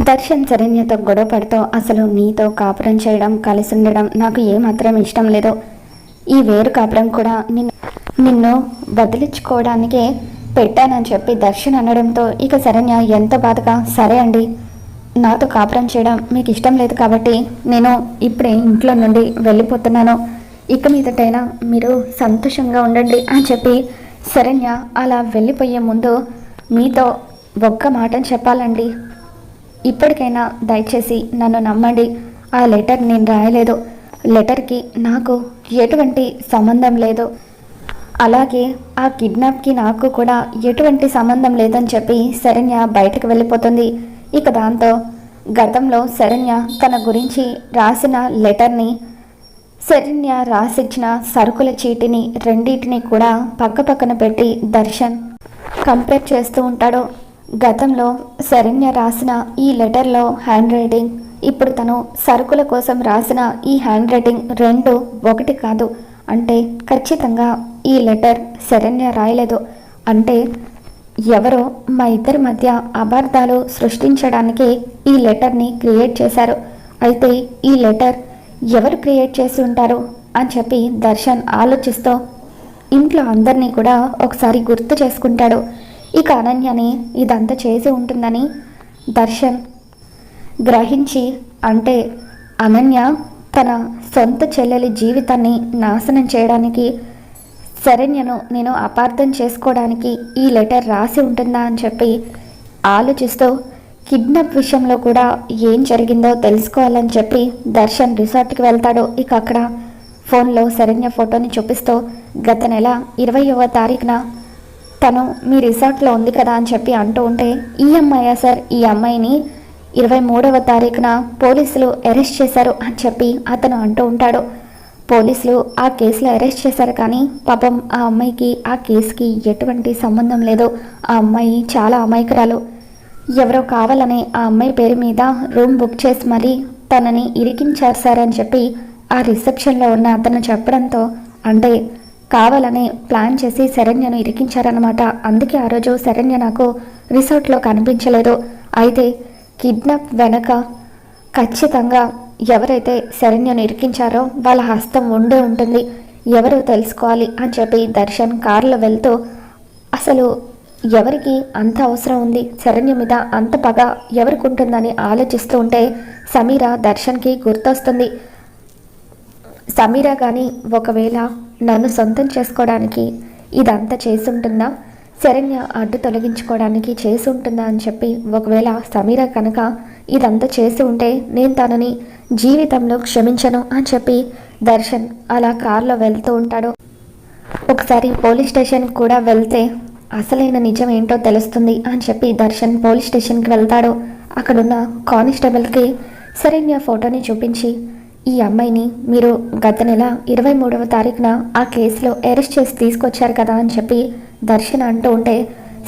దర్శన్ శరణ్యతో గొడవ పడుతూ అసలు నీతో కాపురం చేయడం కలిసి ఉండడం నాకు ఏమాత్రం ఇష్టం లేదు. ఈ వేరు కాపురం కూడా నిన్ను వదిలించుకోవడానికే పెట్టానని చెప్పి దర్శన్ అనడంతో ఇక శరణ్య ఎంతో బాధగా, సరే అండి, నాతో కాపురం చేయడం మీకు ఇష్టం లేదు కాబట్టి నేను ఇప్పుడే ఇంట్లో నుండి వెళ్ళిపోతున్నాను, ఇక మీదటైనా మీరు సంతోషంగా ఉండండి అని చెప్పి శరణ్య అలా వెళ్ళిపోయే ముందు మీతో ఒక్క మాటని చెప్పాలండి, ఇప్పటికైనా దయచేసి నన్ను నమ్మండి. ఆ లెటర్ నేను రాయలేదు, లెటర్కి నాకు ఎటువంటి సంబంధం లేదు, అలాగే ఆ కిడ్నాప్కి నాకు కూడా ఎటువంటి సంబంధం లేదని చెప్పి శరణ్య బయటకు వెళ్ళిపోతుంది. ఇక దాంతో గతంలో శరణ్య తన గురించి రాసిన లెటర్ని, శరణ్య రాసిచ్చిన సరుకుల చీటిని రెండింటిని కూడా పక్కన పెట్టి దర్శన్ కంపేర్ చేస్తూ ఉంటాడు. గతంలో శరణ్య రాసిన ఈ లెటర్లో హ్యాండ్ రైటింగ్, ఇప్పుడు తను సరుకుల కోసం రాసిన ఈ హ్యాండ్ రైటింగ్ రెండు ఒకటి కాదు. అంటే ఖచ్చితంగా ఈ లెటర్ శరణ్య రాయలేదు. అంటే ఎవరో మా ఇద్దరి మధ్య అపార్థాలు సృష్టించడానికి ఈ లెటర్ని క్రియేట్ చేశారు. అయితే ఈ లెటర్ ఎవరు క్రియేట్ చేసి ఉంటారు అని చెప్పి దర్శన్ ఆలోచిస్తూ ఇంట్లో అందరినీ కూడా ఒకసారి గుర్తు చేసుకుంటాడు. ఇక అనన్యని ఇదంతా చేసి ఉంటుందని దర్శన్ గ్రహించి, అంటే అనన్య తన సొంత చెల్లెలి జీవితాన్ని నాశనం చేయడానికి, శరణ్యను నేను అపార్థం చేసుకోవడానికి ఈ లెటర్ రాసి ఉంటుందా అని చెప్పి ఆలోచిస్తూ కిడ్నాప్ విషయంలో కూడా ఏం జరిగిందో తెలుసుకోవాలని చెప్పి దర్శన్ రిసార్ట్కి వెళ్తాడు. ఇక అక్కడ ఫోన్లో శరణ్య ఫోటోని చూపిస్తూ గత నెల 20వ తారీఖున తను మీ రిసార్ట్లో ఉంది కదా అని చెప్పి అంటూ ఉంటే, ఈ అమ్మాయా సార్, ఈ అమ్మాయిని 23వ తారీఖున పోలీసులు అరెస్ట్ చేశారు అని చెప్పి అతను అంటూ ఉంటాడు. పోలీసులు ఆ కేసులో అరెస్ట్ చేశారు, కానీ పాపం ఆ అమ్మాయికి ఆ కేసుకి ఎటువంటి సంబంధం లేదు. ఆ అమ్మాయి చాలా అమాయకురాలు. ఎవరో కావాలని ఆ అమ్మాయి పేరు మీద రూమ్ బుక్ చేసి మరీ తనని ఇరికించారు సార్ అని చెప్పి ఆ రిసెప్షన్లో ఉన్న అతను చెప్పడంతో, అంటే కావాలని ప్లాన్ చేసి శరణ్యను ఇరికించారనమాట. అందుకే ఆ రోజు శరణ్య నాకు రిసార్ట్లో కనిపించలేదు. అయితే కిడ్నాప్ వెనక ఖచ్చితంగా ఎవరైతే శరణ్యను ఇరికించారో వాళ్ళ హస్తం ఉండే ఉంటుంది, ఎవరో తెలుసుకోవాలి అని చెప్పి దర్శన్ కారులో వెళ్తూ, అసలు ఎవరికి అంత అవసరం ఉంది, శరణ్య మీద అంత పగ ఎవరికి ఉంటుందని ఆలోచిస్తూ ఉంటే సమీర దర్శన్కి గుర్తొస్తుంది. సమీర కానీ ఒకవేళ నన్ను సొంతం చేసుకోవడానికి ఇదంతా చేసి ఉంటుందా, శరణ్య అడ్డు తొలగించుకోవడానికి చేసి ఉంటుందా అని చెప్పి, ఒకవేళ సమీర కనుక ఇదంతా చేసి ఉంటే నేను తనని జీవితంలో క్షమించను అని చెప్పి దర్శన్ అలా కారులో వెళ్తూ ఉంటాడు. ఒకసారి పోలీస్ స్టేషన్కి కూడా వెళ్తే అసలైన నిజం ఏంటో తెలుస్తుంది అని చెప్పి దర్శన్ పోలీస్ స్టేషన్కి వెళ్తాడు. అక్కడున్న కానిస్టేబుల్కి శరణ్య ఫోటోని చూపించి, ఈ అమ్మాయిని మీరు గత నెల 23వ తారీఖున ఆ కేసులో అరెస్ట్ చేసి తీసుకొచ్చారు కదా అని చెప్పి దర్శన్ అంటూ ఉంటే,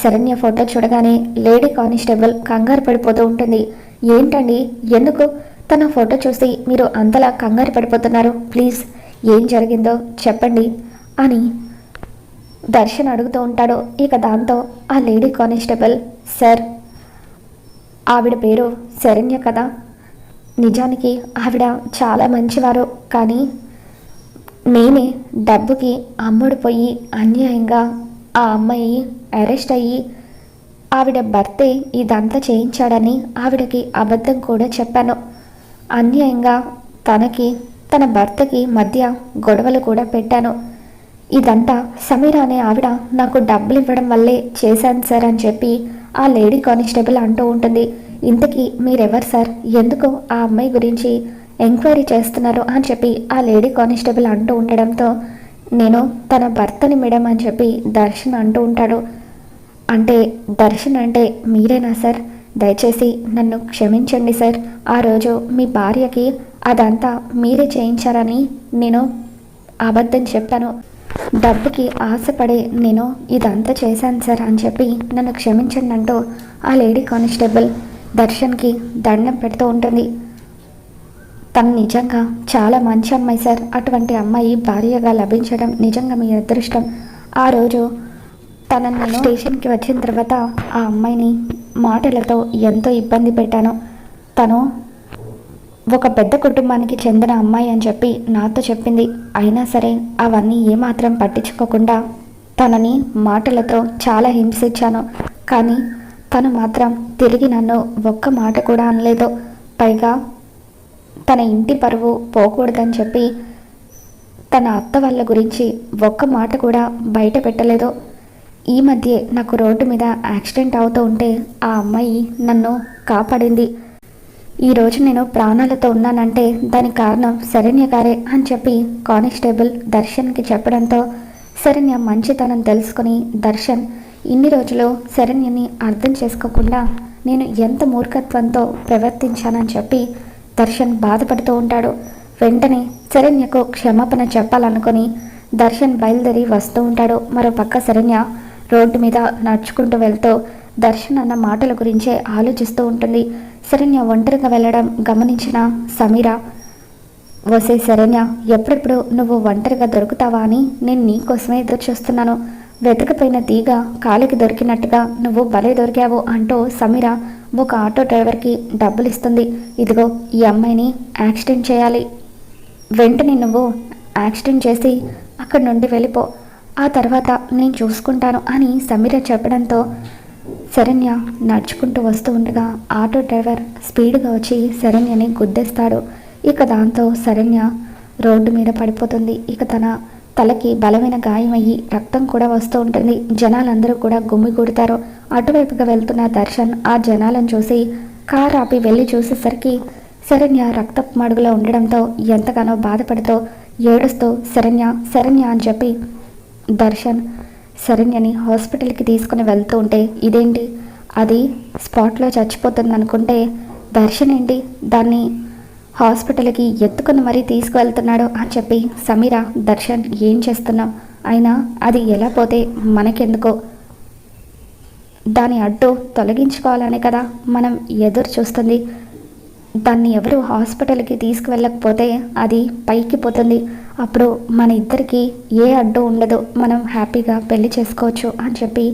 శరణ్య ఫోటో చూడగానే లేడీ కానిస్టేబుల్ కంగారు పడిపోతూ ఉంటుంది. ఏంటండి, ఎందుకు తన ఫోటో చూసి మీరు అంతలా కంగారు పడిపోతున్నారు, ప్లీజ్ ఏం జరిగిందో చెప్పండి అని దర్శన్ అడుగుతూ ఉంటాడు. ఇక దాంతో ఆ లేడీ కానిస్టేబుల్, సార్ ఆవిడ పేరు శరణ్య కదా, నిజానికి ఆవిడ చాలా మంచివారు, కానీ నేనే డబ్బుకి అమ్ముడుపోయి అన్యాయంగా ఆ అమ్మాయి అరెస్ట్ అయ్యి ఆవిడ భర్తే ఇదంతా చేయించాడని ఆవిడకి అబద్ధం కూడా చెప్పాను. అన్యాయంగా తనకి తన భర్తకి మధ్య గొడవలు కూడా పెట్టాను. ఇదంతా సమీర అనే ఆవిడ నాకు డబ్బులు ఇవ్వడం వల్లే చేశాను సార్ అని చెప్పి ఆ లేడీ కానిస్టేబుల్ అంటూ ఉంటుంది. ఇంతకీ మీరెవరు సార్, ఎందుకు ఆ అమ్మాయి గురించి ఎంక్వైరీ చేస్తున్నారు అని చెప్పి ఆ లేడీ కానిస్టేబుల్ అంటూ ఉండడంతో, నేను తన భర్తని మేడం అని చెప్పి దర్శన్ అంటూ ఉంటాడు. అంటే దర్శన్ అంటే మీరేనా సార్, దయచేసి నన్ను క్షమించండి సార్, ఆ రోజు మీ భార్యకి అదంతా మీరే చేయించారని నేను అబద్ధం చెప్పాను, డబ్బుకి ఆశపడి నేను ఇదంతా చేశాను సార్ అని చెప్పి నన్ను క్షమించండి అంటూ ఆ లేడీ కానిస్టేబుల్ దర్శన్కి దండం పెడుతూ ఉంటుంది. తను నిజంగా చాలా మంచి అమ్మాయి సార్, అటువంటి అమ్మాయి భార్యగా లభించడం నిజంగా మీ అదృష్టం. ఆ రోజు తనని స్టేషన్కి వచ్చిన తర్వాత ఆ అమ్మాయిని మాటలతో ఎంతో ఇబ్బంది పెట్టాను. తను ఒక పెద్ద కుటుంబానికి చెందిన అమ్మాయి అని చెప్పి నాతో చెప్పింది. అయినా సరే అవన్నీ ఏమాత్రం పట్టించుకోకుండా తనని మాటలతో చాలా హింసించాను. కానీ తను మాత్రం తిరిగి నన్ను ఒక్క మాట కూడా అనలేదు. పైగా తన ఇంటి పరువు పోకూడదని చెప్పి తన అత్త వాళ్ళ గురించి ఒక్క మాట కూడా బయట పెట్టలేదు. ఈ మధ్య నాకు రోడ్డు మీద యాక్సిడెంట్ అవుతూ ఉంటే ఆ అమ్మాయి నన్ను కాపాడింది. ఈరోజు నేను ప్రాణాలతో ఉన్నానంటే దానికి కారణం శరణ్య గారే అని చెప్పి కానిస్టేబుల్ దర్శన్కి చెప్పడంతో శరణ్య మంచితనం తెలుసుకొని దర్శన్ ఇన్ని రోజులు శరణ్యని అర్థం చేసుకోకుండా నేను ఎంత మూర్ఖత్వంతో ప్రవర్తించానని చెప్పి దర్శన్ బాధపడుతూ ఉంటాడు. వెంటనే శరణ్యకు క్షమాపణ చెప్పాలనుకొని దర్శన్ బయలుదేరి వస్తూ ఉంటాడు. మరోపక్క శరణ్య రోడ్డు మీద నడుచుకుంటూ వెళ్తూ దర్శన్ అన్న మాటల గురించే ఆలోచిస్తూ ఉంటుంది. శరణ్య ఒంటరిగా వెళ్ళడం గమనించిన సమీర, వసే శరణ్య, ఎప్పుడెప్పుడు నువ్వు ఒంటరిగా దొరుకుతావా అని నేను నీకోసమే ఎదురు చూస్తున్నాను. వెతకపోయిన తీగ కాలికి దొరికినట్టుగా నువ్వు భలే దొరికావు అంటూ సమీర ఒక ఆటో డ్రైవర్కి డబ్బులు ఇస్తుంది. ఇదిగో ఈ అమ్మాయిని యాక్సిడెంట్ చేయాలి, వెంటనే నువ్వు యాక్సిడెంట్ చేసి అక్కడి నుండి వెళ్ళిపో, ఆ తర్వాత నేను చూసుకుంటాను అని సమీర చెప్పడంతో శరణ్య నడుచుకుంటూ వస్తూ ఉండగా ఆటో డ్రైవర్ స్పీడ్గా వచ్చి శరణ్యని గుద్దేస్తాడు. ఇక దాంతో శరణ్య రోడ్డు మీద పడిపోతుంది. ఇక తన తలకి బలమైన గాయం అయ్యి రక్తం కూడా వస్తూ ఉంటుంది. జనాలందరూ కూడా గుమిగూడతారు. అటువైపుగా వెళ్తున్న దర్శన్ ఆ జనాలను చూసి కారు ఆపి వెళ్ళి చూసేసరికి శరణ్య రక్తపు మడుగులో ఉండడంతో ఎంతగానో బాధపడుతూ ఏడుస్తూ శరణ్య శరణ్య అని చెప్పి దర్శన్ శరణ్యని హాస్పిటల్కి తీసుకుని వెళ్తూ ఉంటే ఇదేంటి అది స్పాట్లో చచ్చిపోతుంది అనుకుంటే దర్శన్ ఏంటి దాన్ని హాస్పిటల్కి ఎత్తుకుని మరీ తీసుకువెళ్తున్నాడు అని చెప్పి సమీర, దర్శన్ ఏం చేస్తున్నాం, అయినా అది ఎలా పోతే మనకెందుకో, దాని అడ్డు తొలగించుకోవాలనే కదా మనం ఎదురు చూస్తుంది. దాన్ని ఎవరు హాస్పిటల్కి తీసుకువెళ్ళకపోతే అది పైకి పోతుంది. అప్పుడు మన ఇద్దరికి ఏ అడ్డు ఉండదు, మనం హ్యాపీగా పెళ్లి చేసుకోవచ్చు అని చెప్పి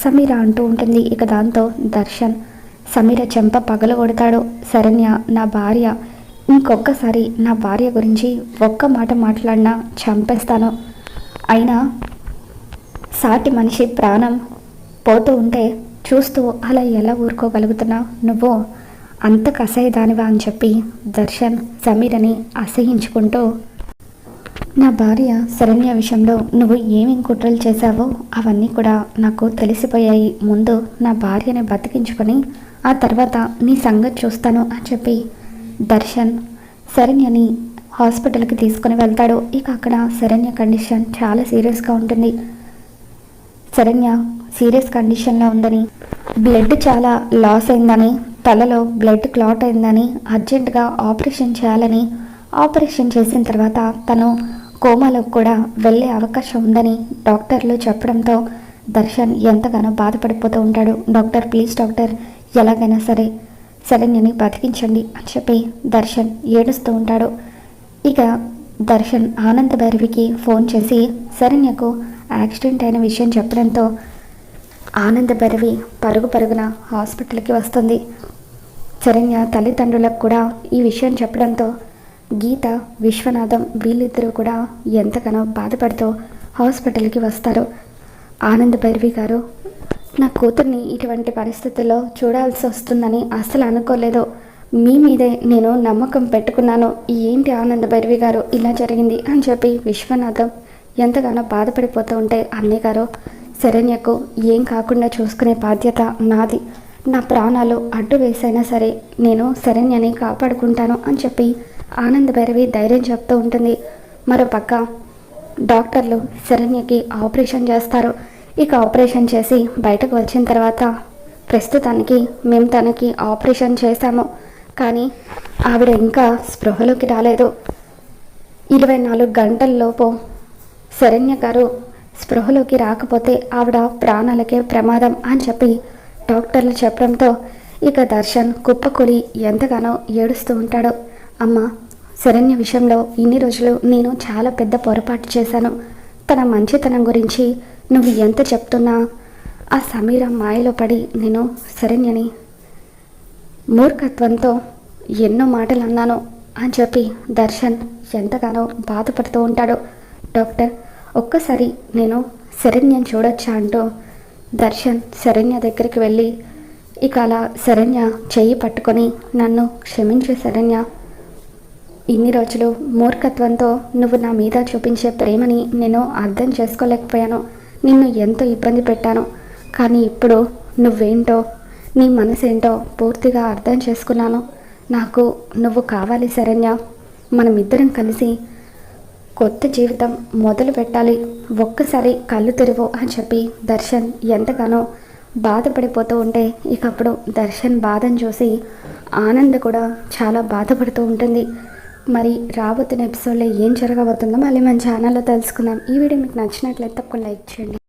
సమీర అంటూ ఉంటుంది. ఇక దాంతో దర్శన్ సమీర చెంప పగలగొడతాడు. శరణ్య నా భార్య, ఇంకొకసారి నా భార్య గురించి ఒక్క మాట మాట్లాడినా చంపేస్తాను. అయినా సాటి మనిషి ప్రాణం పోతూ ఉంటే చూస్తూ అలా ఎలా ఊరుకోగలుగుతున్నావు, నువ్వు అంత కసాయిదానివా అని చెప్పి దర్శన్ సమీరని అసహించుకుంటూ, నా భార్య శరణ్య విషయంలో నువ్వు ఏమేం కుట్రలు చేశావో అవన్నీ కూడా నాకు తెలిసిపోయాయి. ముందు నా భార్యని బతికించుకొని ఆ తర్వాత నీ సంగతి చూస్తాను అని చెప్పి దర్శన్ శరణ్యని హాస్పిటల్కి తీసుకుని వెళ్తాడు. ఇక అక్కడ శరణ్య కండిషన్ చాలా సీరియస్గా ఉంటుంది. శరణ్య సీరియస్ కండిషన్లో ఉందని, బ్లడ్ చాలా లాస్ అయిందని, తలలో బ్లడ్ క్లాట్ అయిందని, అర్జెంటుగా ఆపరేషన్ చేయాలని, ఆపరేషన్ చేసిన తర్వాత తను కోమాలో కూడా వెళ్ళే అవకాశం ఉందని డాక్టర్లు చెప్పడంతో దర్శన్ ఎంతగానో బాధపడిపోతూ ఉంటాడు. డాక్టర్ ప్లీజ్ డాక్టర్, ఎలాగైనా సరే శరణ్యని బతికించండి అని చెప్పి దర్శన్ ఏడుస్తూ ఉంటాడు. ఇక దర్శన్ ఆనంద భైరవికి ఫోన్ చేసి శరణ్యకు యాక్సిడెంట్ అయిన విషయం చెప్పడంతో ఆనంద భైరవి పరుగున హాస్పిటల్కి వస్తుంది. శరణ్య తల్లిదండ్రులకు కూడా ఈ విషయం చెప్పడంతో గీత, విశ్వనాథం వీళ్ళిద్దరూ కూడా ఎంతగానో బాధపడుతూ హాస్పిటల్కి వస్తారు. ఆనంద భైరవి గారు, నా కూతుర్ని ఇటువంటి పరిస్థితుల్లో చూడాల్సి వస్తుందని అస్సలు అనుకోలేదు, మీ మీదే నేను నమ్మకం పెట్టుకున్నాను, ఏంటి ఆనంద భైరవి గారు ఇలా జరిగింది అని చెప్పి విశ్వనాథం ఎంతగానో బాధపడిపోతూ ఉంటే, అన్నయ్య గారు శరణ్యకు ఏం కాకుండా చూసుకునే బాధ్యత నాది, నా ప్రాణాలు అడ్డు వేసైనా సరే నేను శరణ్యని కాపాడుకుంటాను అని చెప్పి ఆనంద భైరవి ధైర్యం చెప్తూ ఉంటుంది. మరోపక్క డాక్టర్లు శరణ్యకి ఆపరేషన్ చేస్తారు. ఇక ఆపరేషన్ చేసి బయటకు వచ్చిన తర్వాత ప్రస్తుతానికి మేము తనకి ఆపరేషన్ చేశాము, కానీ ఆవిడ ఇంకా స్పృహలోకి రాలేదు, 24 గంటల్లోపు శరణ్య గారు స్పృహలోకి రాకపోతే ఆవిడ ప్రాణాలకే ప్రమాదం అని చెప్పి డాక్టర్లు చెప్పడంతో ఇక దర్శన్ కుప్పకూలి ఎంతగానో ఏడుస్తూ ఉంటాడు. అమ్మ, శరణ్య విషయంలో ఇన్ని రోజులు నేను చాలా పెద్ద పొరపాటు చేశాను, తన మంచితనం గురించి నువ్వు ఎంత చెప్తున్నా ఆ సమీర మాయలో పడి నేను శరణ్యని మూర్ఖత్వంతో ఎన్నో మాటలు అన్నాను అని చెప్పి దర్శన్ ఎంతగానో బాధపడుతూ ఉంటాడు. డాక్టర్, ఒక్కసారి నేను శరణ్యని చూడొచ్చా అంటూ దర్శన్ శరణ్య దగ్గరికి వెళ్ళి ఇక అలా శరణ్య చెయ్యి పట్టుకొని, నన్ను క్షమించే శరణ్య, ఇన్ని రోజులు మూర్ఖత్వంతో నువ్వు నా మీద చూపించే ప్రేమని నేను అర్థం చేసుకోలేకపోయాను. నిన్ను ఎంతో ఇబ్బంది పెట్టాను. కానీ ఇప్పుడు నువ్వేంటో, నీ మనసేంటో పూర్తిగా అర్థం చేసుకున్నాను. నాకు నువ్వు కావాలి శరణ్య. మనమిద్దరం కలిసి కొత్త జీవితం మొదలు పెట్టాలి. ఒక్కసారి కళ్ళు తెరువు అని చెప్పి దర్శన్ ఎంతగానో బాధపడిపోతూ ఉంటే, ఇకప్పుడు దర్శన్ బాధను చూసి ఆనంద్ కూడా చాలా బాధపడుతూ ఉంటుంది. మరి రాబోతున్న ఎపిసోడ్లో ఏం జరగబోతుందో మళ్ళీ మన ఛానల్లో తెలుసుకుందాం. ఈ వీడియో మీకు నచ్చినట్లయితే తప్పకుండా లైక్ చేయండి.